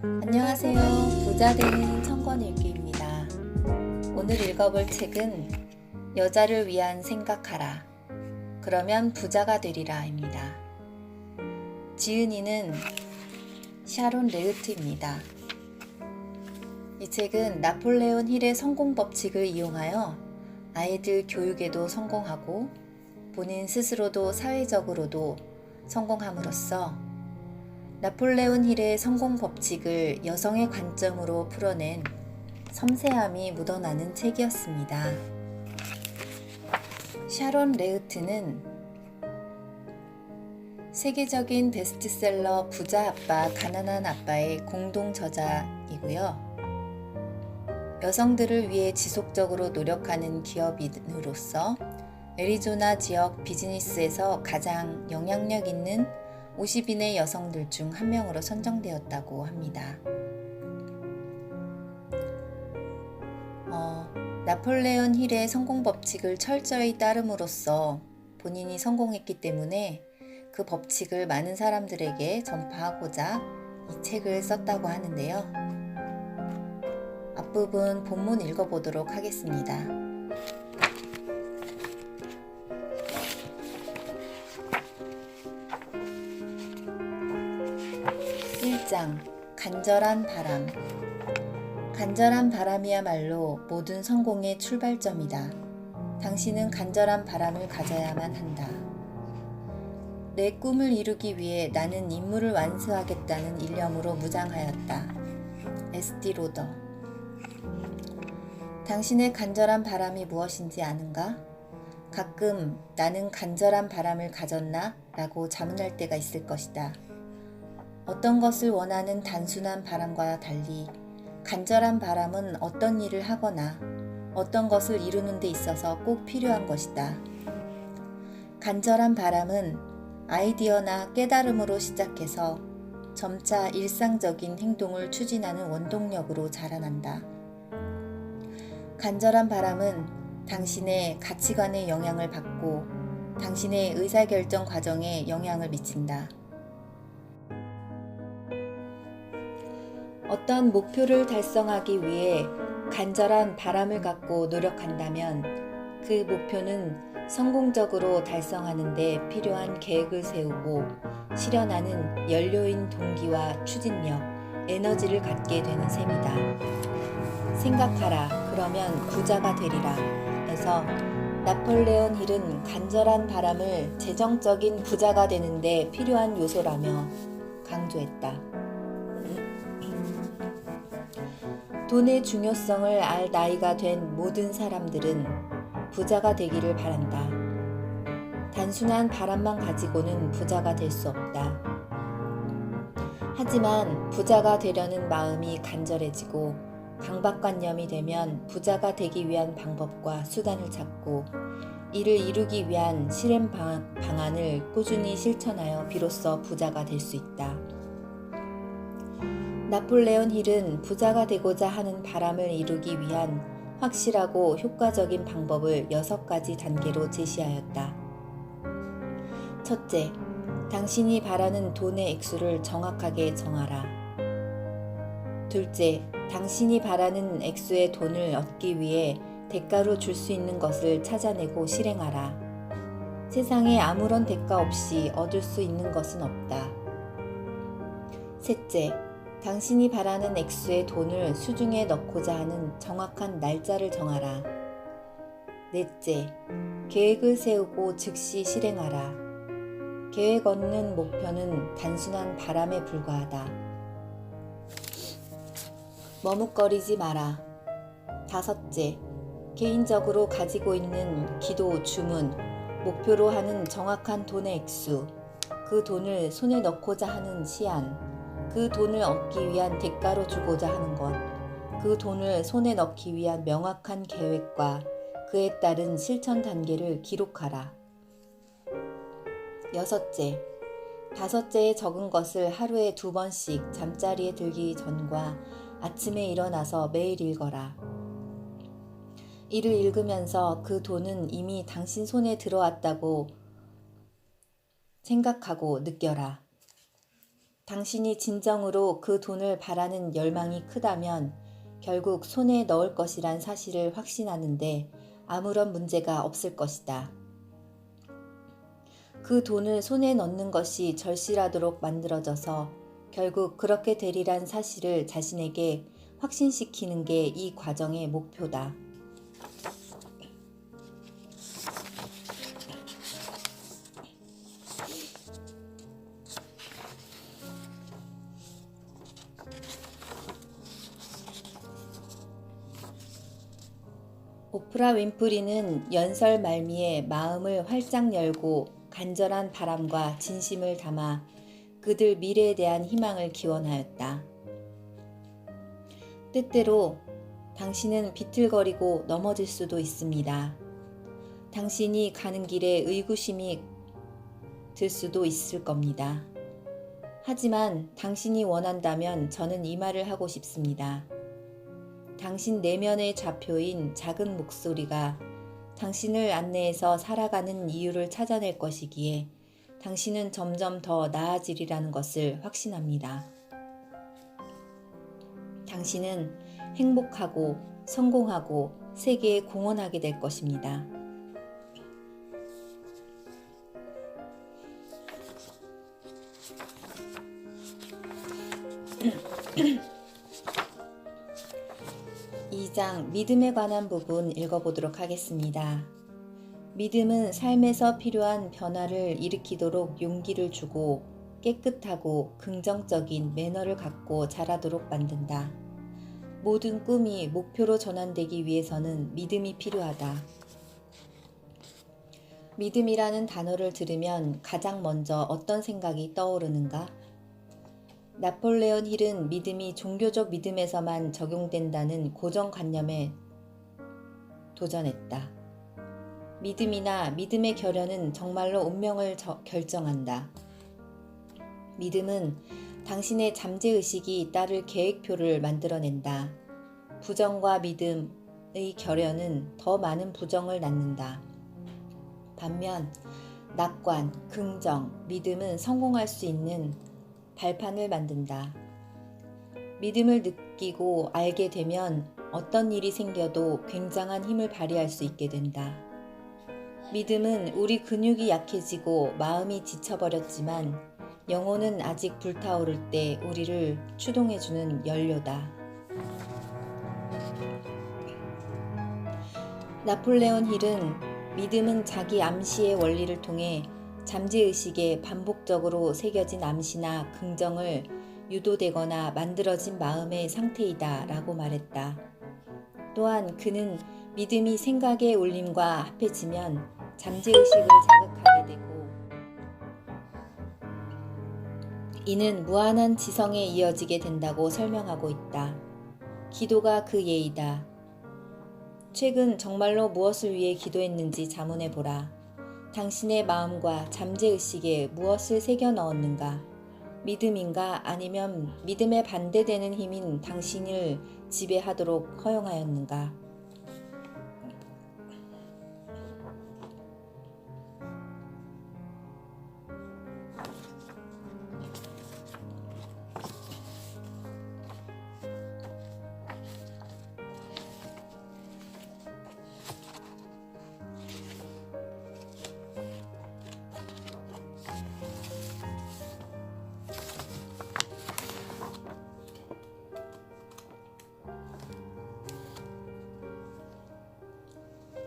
안녕하세요. 부자되는 천권읽기입니다. 오늘 읽어볼 책은 여자를 위한 생각하라. 그러면 부자가 되리라입니다. 지은이는 샤론 레으트입니다. 이 책은 나폴레온 힐의 성공 법칙을 이용하여 아이들 교육에도 성공하고 본인 스스로도 사회적으로도 성공함으로써 나폴레온 힐의 성공 법칙을 여성의 관점으로 풀어낸 섬세함이 묻어나는 책이었습니다. 샤론 레으트는 세계적인 베스트셀러 부자 아빠, 가난한 아빠의 공동 저자이고요. 여성들을 위해 지속적으로 노력하는 기업인으로서 애리조나 지역 비즈니스에서 가장 영향력 있는 50인의 여성들 중 한 명으로 선정되었다고 합니다. 나폴레온 힐의 성공 법칙을 철저히 따름으로써 본인이 성공했기 때문에 그 법칙을 많은 사람들에게 전파하고자 이 책을 썼다고 하는데요. 앞부분 본문 읽어보도록 하겠습니다. 1장 간절한 바람. 간절한 바람이야말로 모든 성공의 출발점이다. 당신은 간절한 바람을 가져야만 한다. 내 꿈을 이루기 위해 나는 임무를 완수하겠다는 일념으로 무장하였다. 에스티 로더. 당신의 간절한 바람이 무엇인지 아는가? 가끔 나는 간절한 바람을 가졌나? 라고 자문할 때가 있을 것이다. 어떤 것을 원하는 단순한 바람과 달리 간절한 바람은 어떤 일을 하거나 어떤 것을 이루는 데 있어서 꼭 필요한 것이다. 간절한 바람은 아이디어나 깨달음으로 시작해서 점차 일상적인 행동을 추진하는 원동력으로 자라난다. 간절한 바람은 당신의 가치관에 영향을 받고 당신의 의사결정 과정에 영향을 미친다. 어떤 목표를 달성하기 위해 간절한 바람을 갖고 노력한다면 그 목표는 성공적으로 달성하는 데 필요한 계획을 세우고 실현하는 연료인 동기와 추진력, 에너지를 갖게 되는 셈이다. 생각하라, 그러면 부자가 되리라. 에서 나폴레온 힐은 간절한 바람을 재정적인 부자가 되는 데 필요한 요소라며 강조했다. 돈의 중요성을 알 나이가 된 모든 사람들은 부자가 되기를 바란다. 단순한 바람만 가지고는 부자가 될 수 없다. 하지만 부자가 되려는 마음이 간절해지고 강박관념이 되면 부자가 되기 위한 방법과 수단을 찾고 이를 이루기 위한 실행 방안을 꾸준히 실천하여 비로소 부자가 될 수 있다. 나폴레온 힐은 부자가 되고자 하는 바람을 이루기 위한 확실하고 효과적인 방법을 6가지 단계로 제시하였다. 첫째, 당신이 바라는 돈의 액수를 정확하게 정하라. 둘째, 당신이 바라는 액수의 돈을 얻기 위해 대가로 줄 수 있는 것을 찾아내고 실행하라. 세상에 아무런 대가 없이 얻을 수 있는 것은 없다. 셋째, 당신이 바라는 액수의 돈을 수중에 넣고자 하는 정확한 날짜를 정하라. 넷째, 계획을 세우고 즉시 실행하라. 계획 없는 목표는 단순한 바람에 불과하다. 머뭇거리지 마라. 다섯째, 개인적으로 가지고 있는 기도, 주문, 목표로 하는 정확한 돈의 액수, 그 돈을 손에 넣고자 하는 시한, 그 돈을 얻기 위한 대가로 주고자 하는 것, 그 돈을 손에 넣기 위한 명확한 계획과 그에 따른 실천 단계를 기록하라. 여섯째, 다섯째에 적은 것을 하루에 2번씩 잠자리에 들기 전과 아침에 일어나서 매일 읽어라. 이를 읽으면서 그 돈은 이미 당신 손에 들어왔다고 생각하고 느껴라. 당신이 진정으로 그 돈을 바라는 열망이 크다면 결국 손에 넣을 것이란 사실을 확신하는데 아무런 문제가 없을 것이다. 그 돈을 손에 넣는 것이 절실하도록 만들어져서 결국 그렇게 되리란 사실을 자신에게 확신시키는 게 이 과정의 목표다. 오프라 윈프리는 연설 말미에 마음을 활짝 열고 간절한 바람과 진심을 담아 그들 미래에 대한 희망을 기원하였다. 때때로 당신은 비틀거리고 넘어질 수도 있습니다. 당신이 가는 길에 의구심이 들 수도 있을 겁니다. 하지만 당신이 원한다면 저는 이 말을 하고 싶습니다. 당신 내면의 좌표인 작은 목소리가 당신을 안내해서 살아가는 이유를 찾아낼 것이기에 당신은 점점 더 나아지리라는 것을 확신합니다. 당신은 행복하고 성공하고 세계에 공헌하게 될 것입니다. 이 장 믿음에 관한 부분 읽어보도록 하겠습니다. 믿음은 삶에서 필요한 변화를 일으키도록 용기를 주고 깨끗하고 긍정적인 매너를 갖고 자라도록 만든다. 모든 꿈이 목표로 전환되기 위해서는 믿음이 필요하다. 믿음이라는 단어를 들으면 가장 먼저 어떤 생각이 떠오르는가? 나폴레온 힐은 믿음이 종교적 믿음에서만 적용된다는 고정관념에 도전했다. 믿음이나 믿음의 결연은 정말로 운명을 결정한다. 믿음은 당신의 잠재의식이 따를 계획표를 만들어낸다. 부정과 믿음의 결연은 더 많은 부정을 낳는다. 반면 낙관, 긍정, 믿음은 성공할 수 있는 발판을 만든다. 믿음을 느끼고 알게 되면 어떤 일이 생겨도 굉장한 힘을 발휘할 수 있게 된다. 믿음은 우리 근육이 약해지고 마음이 지쳐버렸지만 영혼은 아직 불타오를 때 우리를 추동해주는 연료다. 나폴레온 힐은 믿음은 자기 암시의 원리를 통해 잠재의식에 반복적으로 새겨진 암시나 긍정을 유도되거나 만들어진 마음의 상태이다 라고 말했다. 또한 그는 믿음이 생각의 울림과 합해지면 잠재의식을 자극하게 되고 이는 무한한 지성에 이어지게 된다고 설명하고 있다. 기도가 그 예이다. 최근 정말로 무엇을 위해 기도했는지 자문해보라. 당신의 마음과 잠재의식에 무엇을 새겨 넣었는가? 믿음인가 아니면 믿음에 반대되는 힘인 당신을 지배하도록 허용하였는가?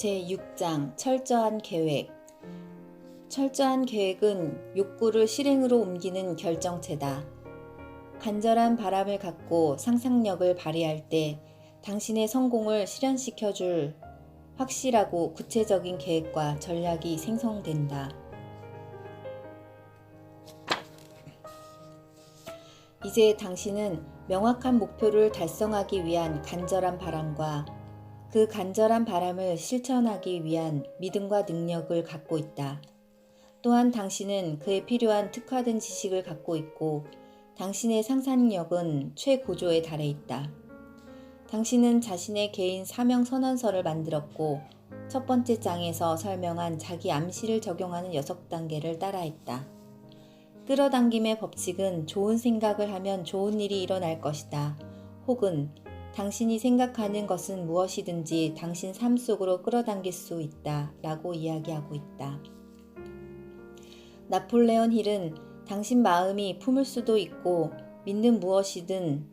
제6장 철저한 계획. 철저한 계획은 욕구를 실행으로 옮기는 결정체다. 간절한 바람을 갖고 상상력을 발휘할 때 당신의 성공을 실현시켜줄 확실하고 구체적인 계획과 전략이 생성된다. 이제 당신은 명확한 목표를 달성하기 위한 간절한 바람과 그 간절한 바람을 실천하기 위한 믿음과 능력을 갖고 있다. 또한 당신은 그에 필요한 특화된 지식을 갖고 있고 당신의 상상력은 최고조에 달해 있다. 당신은 자신의 개인 사명 선언서를 만들었고 첫 번째 장에서 설명한 자기 암시를 적용하는 6단계를 따라했다. 끌어당김의 법칙은 좋은 생각을 하면 좋은 일이 일어날 것이다. 혹은 당신이 생각하는 것은 무엇이든지 당신 삶 속으로 끌어당길 수 있다. 라고 이야기하고 있다. 나폴레온 힐은 당신 마음이 품을 수도 있고 믿는 무엇이든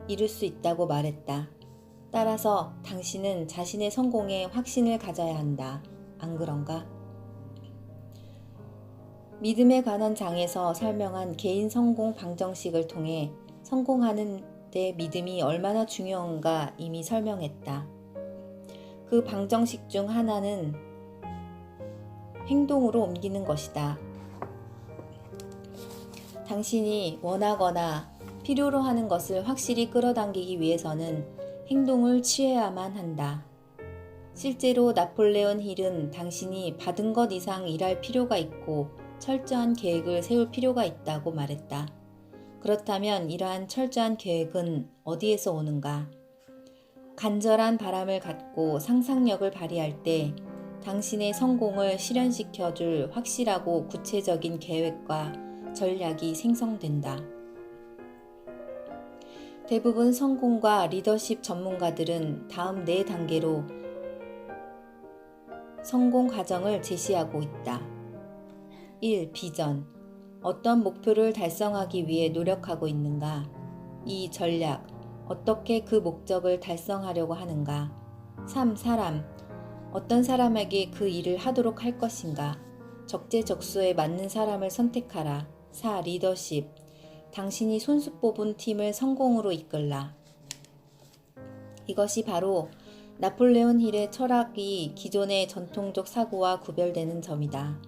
이룰 수 있다고 말했다. 따라서 당신은 자신의 성공에 확신을 가져야 한다. 안 그런가? 믿음에 관한 장에서 설명한 개인 성공 방정식을 통해 성공하는 데 믿음이 얼마나 중요한가 이미 설명했다. 그 방정식 중 하나는 행동으로 옮기는 것이다. 당신이 원하거나 필요로 하는 것을 확실히 끌어당기기 위해서는 행동을 취해야만 한다. 실제로 나폴레온 힐은 당신이 받은 것 이상 일할 필요가 있고 철저한 계획을 세울 필요가 있다고 말했다. 그렇다면 이러한 철저한 계획은 어디에서 오는가? 간절한 바람을 갖고 상상력을 발휘할 때 당신의 성공을 실현시켜줄 확실하고 구체적인 계획과 전략이 생성된다. 대부분 성공과 리더십 전문가들은 다음 4단계로 성공 과정을 제시하고 있다. 1. 비전. 어떤 목표를 달성하기 위해 노력하고 있는가? 2. 전략. 어떻게 그 목적을 달성하려고 하는가? 3. 사람. 어떤 사람에게 그 일을 하도록 할 것인가? 적재적소에 맞는 사람을 선택하라. 4. 리더십. 당신이 손수 뽑은 팀을 성공으로 이끌라. 이것이 바로 나폴레온 힐의 철학이 기존의 전통적 사고와 구별되는 점이다.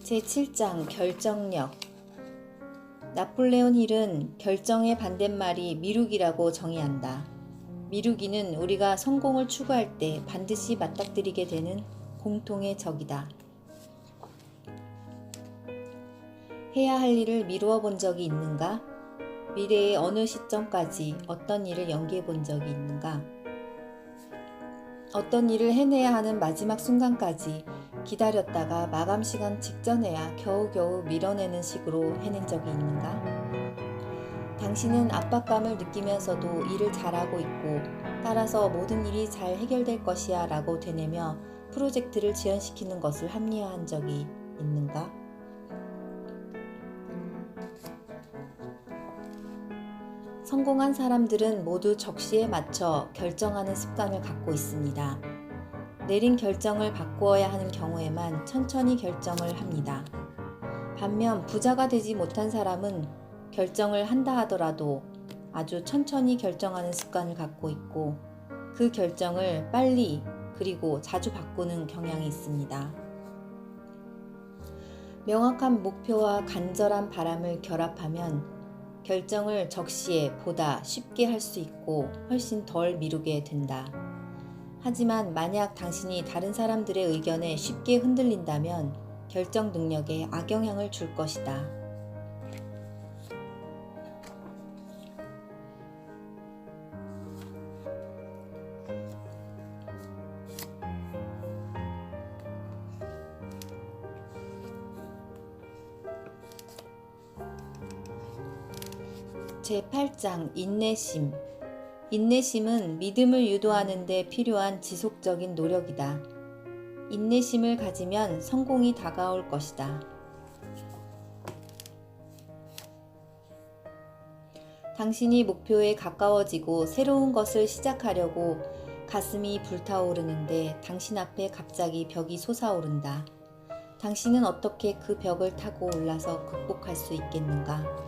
제7장 결정력. 나폴레온 힐은 결정의 반대말이 미루기라고 정의한다. 미루기는 우리가 성공을 추구할 때 반드시 맞닥뜨리게 되는 공통의 적이다. 해야 할 일을 미루어 본 적이 있는가? 미래의 어느 시점까지 어떤 일을 연기해 본 적이 있는가? 어떤 일을 해내야 하는 마지막 순간까지 기다렸다가 마감 시간 직전에야 겨우겨우 밀어내는 식으로 해낸 적이 있는가? 당신은 압박감을 느끼면서도 일을 잘하고 있고 따라서 모든 일이 잘 해결될 것이야 라고 되뇌며 프로젝트를 지연시키는 것을 합리화한 적이 있는가? 성공한 사람들은 모두 적시에 맞춰 결정하는 습관을 갖고 있습니다. 내린 결정을 바꾸어야 하는 경우에만 천천히 결정을 합니다. 반면 부자가 되지 못한 사람은 결정을 한다 하더라도 아주 천천히 결정하는 습관을 갖고 있고 그 결정을 빨리 그리고 자주 바꾸는 경향이 있습니다. 명확한 목표와 간절한 바람을 결합하면 결정을 적시에 보다 쉽게 할 수 있고 훨씬 덜 미루게 된다. 하지만 만약 당신이 다른 사람들의 의견에 쉽게 흔들린다면 결정 능력에 악영향을 줄 것이다. 제8장 인내심. 인내심은 믿음을 유도하는 데 필요한 지속적인 노력이다. 인내심을 가지면 성공이 다가올 것이다. 당신이 목표에 가까워지고 새로운 것을 시작하려고 가슴이 불타오르는데 당신 앞에 갑자기 벽이 솟아오른다. 당신은 어떻게 그 벽을 타고 올라서 극복할 수 있겠는가?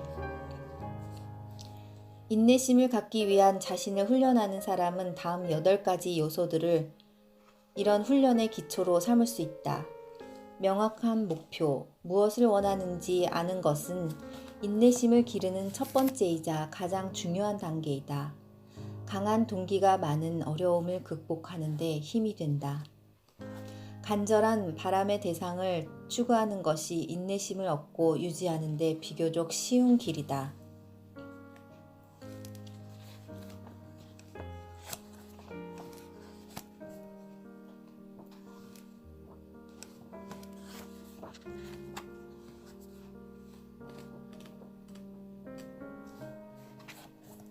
인내심을 갖기 위한 자신을 훈련하는 사람은 다음 8가지 요소들을 이런 훈련의 기초로 삼을 수 있다. 명확한 목표, 무엇을 원하는지 아는 것은 인내심을 기르는 첫 번째이자 가장 중요한 단계이다. 강한 동기가 많은 어려움을 극복하는 데 힘이 된다. 간절한 바람의 대상을 추구하는 것이 인내심을 얻고 유지하는 데 비교적 쉬운 길이다.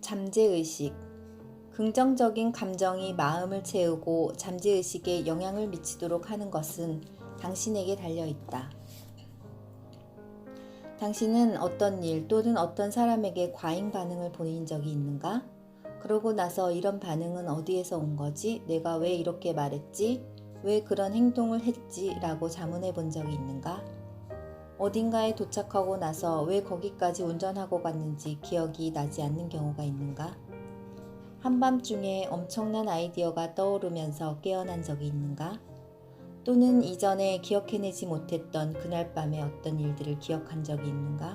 잠재의식. 긍정적인 감정이 마음을 채우고 잠재의식에 영향을 미치도록 하는 것은 당신에게 달려있다. 당신은 어떤 일 또는 어떤 사람에게 과잉 반응을 보인 적이 있는가? 그러고 나서 이런 반응은 어디에서 온 거지? 내가 왜 이렇게 말했지? 왜 그런 행동을 했지? 라고 자문해 본 적이 있는가? 어딘가에 도착하고 나서 왜 거기까지 운전하고 갔는지 기억이 나지 않는 경우가 있는가? 한밤중에 엄청난 아이디어가 떠오르면서 깨어난 적이 있는가? 또는 이전에 기억해내지 못했던 그날 밤의 어떤 일들을 기억한 적이 있는가?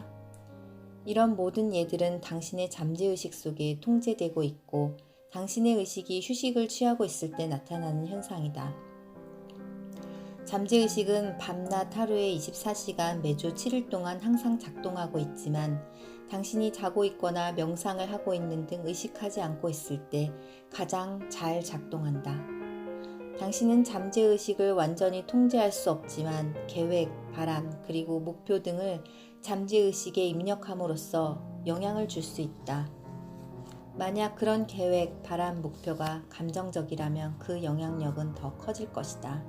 이런 모든 예들은 당신의 잠재의식 속에 통제되고 있고 당신의 의식이 휴식을 취하고 있을 때 나타나는 현상이다. 잠재의식은 밤낮 하루에 24시간 매주 7일 동안 항상 작동하고 있지만 당신이 자고 있거나 명상을 하고 있는 등 의식하지 않고 있을 때 가장 잘 작동한다. 당신은 잠재의식을 완전히 통제할 수 없지만 계획, 바람, 그리고 목표 등을 잠재의식에 입력함으로써 영향을 줄 수 있다. 만약 그런 계획, 바람, 목표가 감정적이라면 그 영향력은 더 커질 것이다.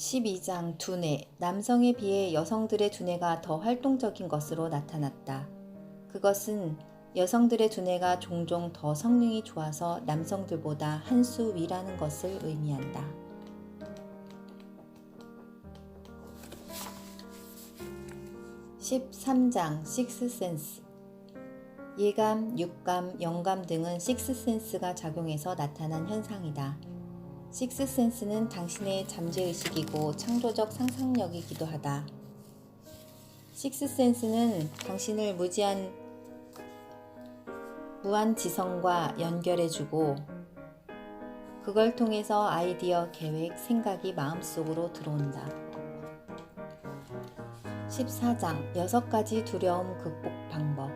12장 두뇌. 남성에 비해 여성들의 두뇌가 더 활동적인 것으로 나타났다. 그것은 여성들의 두뇌가 종종 더 성능이 좋아서 남성들보다 한 수 위라는 것을 의미한다. 13장 식스센스. 예감, 육감, 영감 등은 식스센스가 작용해서 나타난 현상이다. 식스센스는 당신의 잠재의식이고 창조적 상상력이기도 하다. 식스센스는 당신을 무한지성과 연결해주고 그걸 통해서 아이디어, 계획, 생각이 마음속으로 들어온다. 14장 6가지 두려움 극복 방법.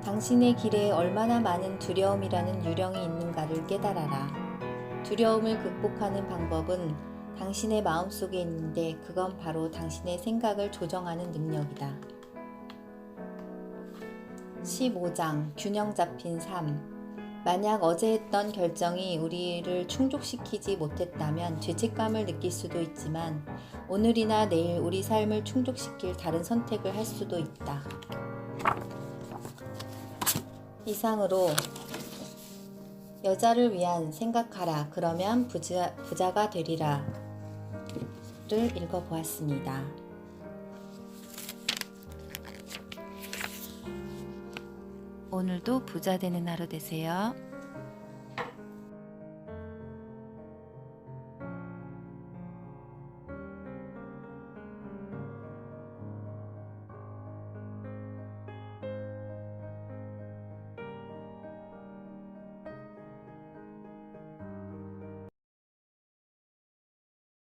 당신의 길에 얼마나 많은 두려움이라는 유령이 있는가를 깨달아라. 두려움을 극복하는 방법은 당신의 마음속에 있는데 그건 바로 당신의 생각을 조정하는 능력이다. 15장 균형 잡힌 삶. 만약 어제 했던 결정이 우리를 충족시키지 못했다면 죄책감을 느낄 수도 있지만 오늘이나 내일 우리 삶을 충족시킬 다른 선택을 할 수도 있다. 이상으로 여자를 위한 생각하라. 그러면 부자가 되리라 를 읽어보았습니다. 오늘도 부자 되는 하루 되세요.